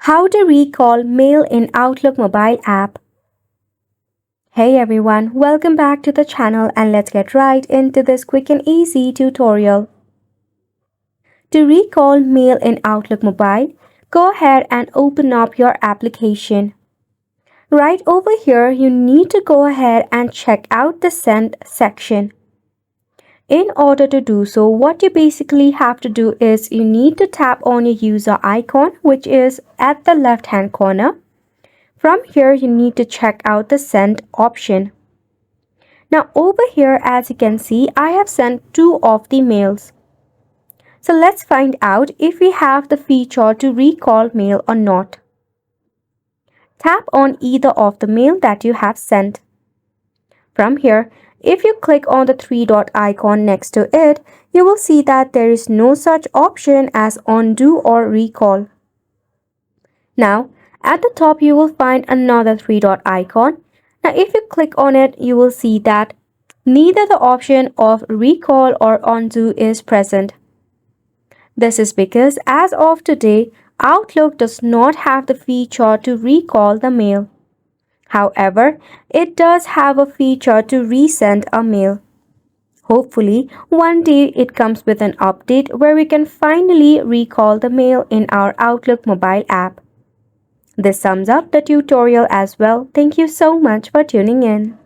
How to recall mail in Outlook mobile app. Hey everyone, welcome back to the channel and let's get right into this quick and easy tutorial. To recall mail in Outlook mobile, go ahead and open up your application. Right over here, you need to go ahead and check out the Send section. In order to do so, what you basically have to do is you need to tap on your user icon, which is at the left hand corner. From here, you need to check out the Send option. Now over here, as you can see, I have sent 2 of the mails. So let's find out if we have the feature to recall mail or not. Tap on either of the mail that you have sent. From here, if you click on the 3-dot icon next to it, you will see that there is no such option as undo or recall. Now, at the top, you will find another 3-dot icon. Now, if you click on it, you will see that neither the option of recall or undo is present. This is because as of today, Outlook does not have the feature to recall the mail. However, it does have a feature to resend a mail. Hopefully, one day it comes with an update where we can finally recall the mail in our Outlook mobile app. This sums up the tutorial as well. Thank you so much for tuning in.